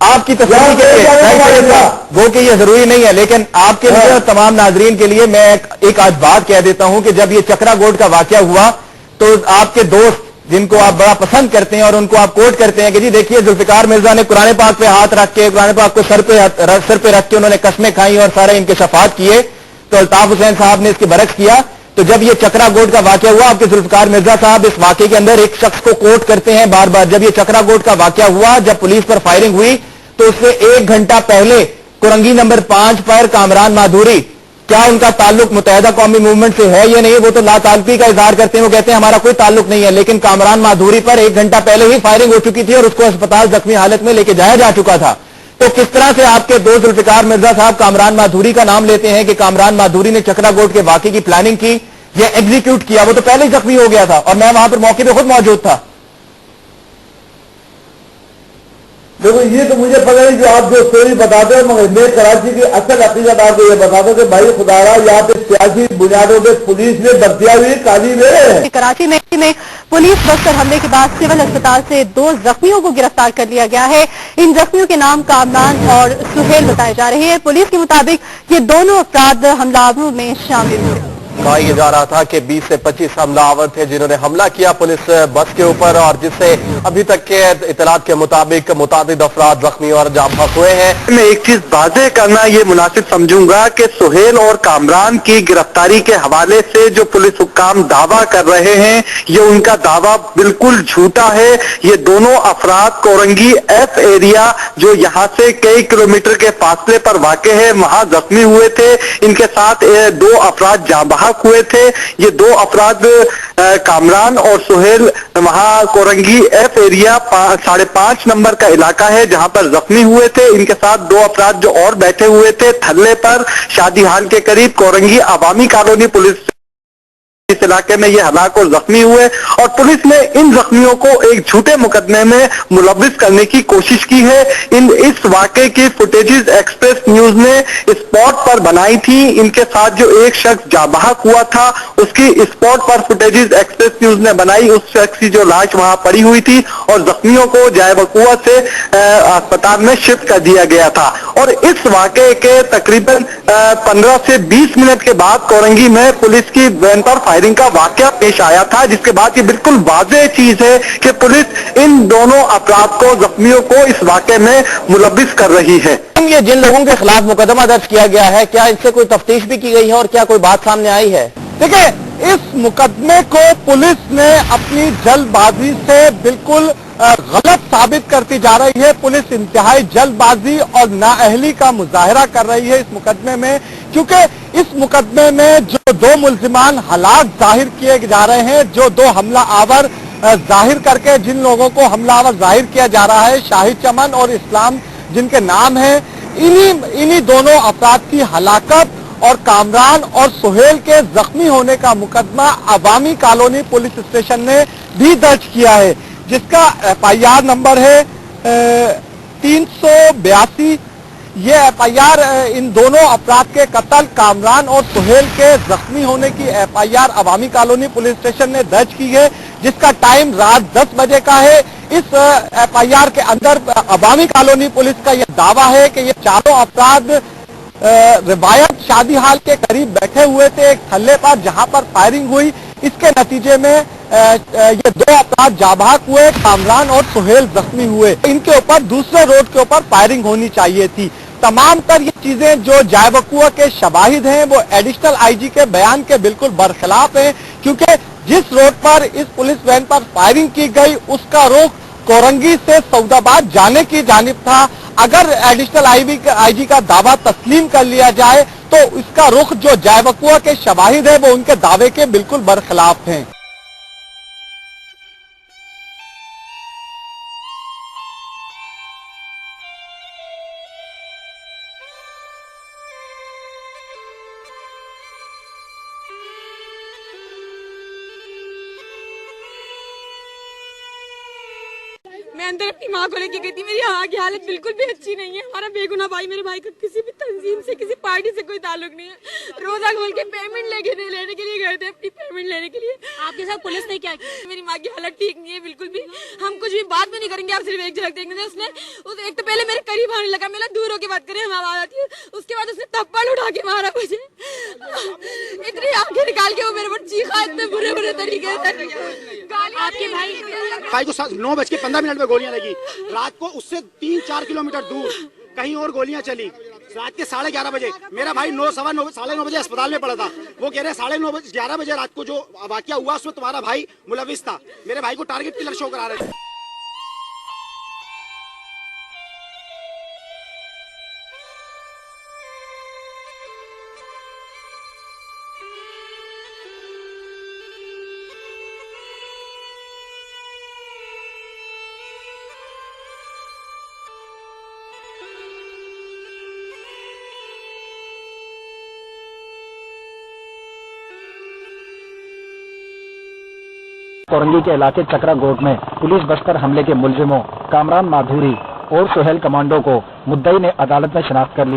आपकी तस्वीर के लिए वो कि ये जरूरी नहीं है, लेकिन आपके लिए और तमाम नाजरीन के लिए मैं एक आज बात कह देता हूं कि जब ये चक्रा गोड का वाकया हुआ तो आपके दोस्त जिनको आप बड़ा पसंद करते हैं और उनको आप कोट करते हैं कि जी देखिए जुल्फिकार मिर्जा ने कुरान पाक पे हाथ रख के, कुरान पाक को सर पे रख के उन्होंने कस्में खाई और सारे इनके शफात किए, तो अल्ताफ हुसैन साहब ने इसकी बरक्स किया। तो जब ये चक्रा गोड का वाकया हुआ, आपके जुल्फिकार मिर्जा साहब इस वाकये के अंदर एक शख्स को कोट करते हैं बार बार। जब ये चक्रा गोड का वाकया हुआ, जब पुलिस पर फायरिंग हुई, तो उससे 1 घंटा पहले कुरंगी नंबर 5 पर कामरान माधुरी, क्या उनका ताल्लुक मुत्तहिदा कौमी मूवमेंट से है या नहीं, वो तो लाताल्लुकी का इजहार करते हैं। वो कहते हैं हमारा कोई ताल्लुक नहीं है, लेकिन कामरान माधुरी पर 1 घंटा पहले ही फायरिंग हो चुकी थी और उसको अस्पताल जख्मी हालत में लेके जाया जा चुका था। तो किस तरह से आपके दोस्त जुल्फिकार मिर्जा साहब कामरान माधुरी का नाम लेते हैं कि कामरान माधुरी ने चक्रा गोड के वाकये की प्लानिंग की या एग्जीक्यूट किया? वो तो पहले ही जख्मी हो गया था और मैं वहां पर मौके पर खुद मौजूद था। देखो ये तो मुझे पता नहीं, जो आप जो स्टोरी बताते हो, मगर मैं कराची की असल हकीकत आपको ये बता दो कि भाई खुदारा यहाँ पे सियासी बुनियादों पे पुलिस ने भर्तियां हुई काली में। कराची में पुलिस बस्तर हमले के बाद सिविल अस्पताल से 2 जख्मियों को गिरफ्तार कर लिया गया है। इन जख्मियों के नाम कामरान और सुहेल बताए जा रहे हैं। पुलिस के मुताबिक ये दोनों अपराध हमलावरों में शामिल थे। कहा यह जा रहा था कि 20 से 25 हमलावर थे जिन्होंने हमला किया पुलिस बस के ऊपर, और जिससे अभी तक के इतलात के मुताबिक मुताबिक अफराद जख्मी और जाम बहक हुए हैं। मैं एक चीज वाज़ेह करना ये मुनासिब समझूंगा कि सुहेल और कामरान की गिरफ्तारी के हवाले से जो पुलिस हुक्काम दावा कर रहे हैं, ये उनका दावा बिल्कुल झूठा है। ये दोनों अफराद कोरंगी एफ एरिया, जो यहाँ से कई किलोमीटर के फासले पर वाक़ है, वहां जख्मी हुए थे। इनके साथ 2 अफराद जाम बहक हुए थे। ये 2 अफराद कामरान और सुहेल वहां कोरंगी एफ एरिया 5.5 नंबर का इलाका है जहां पर जख्मी हुए थे। इनके साथ 2 अफराद जो और बैठे हुए थे थल्ले पर शादी हाल के करीब कोरंगी अवामी कॉलोनी पुलिस इस इलाके में ये हलाक और जख्मी हुए, और पुलिस ने इन जख्मियों को एक झूठे मुकदमे में मुलविस करने की कोशिश की है। इस वाकये की फुटेजेस एक्सप्रेस न्यूज ने स्पॉट पर बनाई थी। इनके साथ जो एक शख्स जाबहक हुआ था उसकी स्पॉट पर फुटेजेस एक्सप्रेस न्यूज ने बनाई। उस शख्स की जो लाश वहां पड़ी हुई थी और जख्मियों को जाए बकुआ से अस्पताल में शिफ्ट कर दिया गया था। और इस वाकये के तकरीबन 15 से 20 मिनट के बाद कोरंगी में पुलिस की वैन पर फायरिंग का वाकया पेश आया था, जिसके बाद ये बिल्कुल वाज़ेह चीज है कि पुलिस इन दोनों अपराध को, जख्मियों को इस वाकये में मुलविस कर रही है। ये जिन लोगों के खिलाफ मुकदमा दर्ज किया गया है, क्या इससे कोई तफ्तीश भी की गई है और क्या कोई बात सामने आई है? देखिए, इस मुकदमे को पुलिस ने अपनी जल्दबाजी से बिल्कुल गलत साबित करती जा रही है। पुलिस इंतहाई जल्दबाजी और नाअहली का मुजाहरा कर रही है इस मुकदमे में, क्योंकि इस मुकदमे में जो 2 मुल्जिमान हलाक जाहिर किए जा रहे हैं, जो 2 हमला आवर जाहिर करके जिन लोगों को हमलावर जाहिर किया जा रहा है, शाहिद चमन और इस्लाम जिनके नाम है, इन्हीं दोनों अफराद की हलाकत और कामरान और सुहेल के जख्मी होने का मुकदमा अवामी कॉलोनी पुलिस स्टेशन ने भी दर्ज किया है, जिसका FIR नंबर है 382। ये FIR इन दोनों अपराध के कत्ल, कामरान और सुहेल के जख्मी होने की FIR अवामी कॉलोनी पुलिस स्टेशन ने दर्ज की है, जिसका टाइम रात 10 बजे का है। इस FIR के अंदर अवामी कॉलोनी पुलिस का यह दावा है कि ये चारों अफराद रिवायत शादी हाल के करीब बैठे हुए थे एक थल्ले पर, जहां पर फायरिंग हुई। इसके नतीजे में ये 2 अफराद जाबाक हुए, कामरान और सुहेल जख्मी हुए। इनके ऊपर दूसरे रोड के ऊपर फायरिंग होनी चाहिए थी। तमाम तर ये चीजें जो जायवकुआ के शवाहिद हैं वो एडिशनल IG के बयान के बिल्कुल बरखिलाफ हैं, क्योंकि जिस रोड पर इस पुलिस वैन पर फायरिंग की गई उसका रुख कोरंगी से सऊदाबाद जाने की जानिब था। अगर एडिशनल IG का दावा तस्लीम कर लिया जाए तो इसका रुख जो जायवकुआ के शवाहिद है वो उनके दावे के बिल्कुल बरखिलाफ हैं। मैं अंदर अपनी माँ को लेके गई थी। मेरी माँ की हालत बिल्कुल भी अच्छी नहीं है। हमारा बेगुनाह भाई, मेरे भाई का किसी भी तंजीम से, किसी पार्टी से कोई ताल्लुक नहीं है। रोजा खोल के पेमेंट लेने के लिए गए थे, अपनी पेमेंट लेने के लिए। आपके साथ पुलिस ने क्या किया? मेरी माँ की हालत ठीक नहीं है बिल्कुल भी। हम कुछ भी बात भी नहीं करेंगे, आप सिर्फ एक झलक देखेंगे। उसने एक तो पहले मेरे करीब आने लगा, मेरा दूर होकर बात करें, हम आवाज आती है। उसके बाद उसने थप्पड़ उठा के मारा मुझे, इतनी आंखें निकाल के वो मेरे पर चीखा, इतने बुरे बुरे तरीके से। आपके भाई को 9:15 में गोलियां लगी। रात को उससे 3-4 किलोमीटर दूर कहीं और गोलियां चली। रात के 11:30 बजे मेरा भाई 9-9:30 बजे अस्पताल में पड़ा था। वो कह रहे 9:30 बजे रात को जो वाकया हुआ उसमें तुम्हारा भाई मुलविस था। मेरे भाई को टारगेट किलर शो करा रहे थे। कोरंगी के इलाके चकरा गोट में पुलिस बस्तर हमले के मुलजिमों कामरान माधुरी और सुहेल कमांडो को मुद्दई ने अदालत में शनाख्त कर लिया।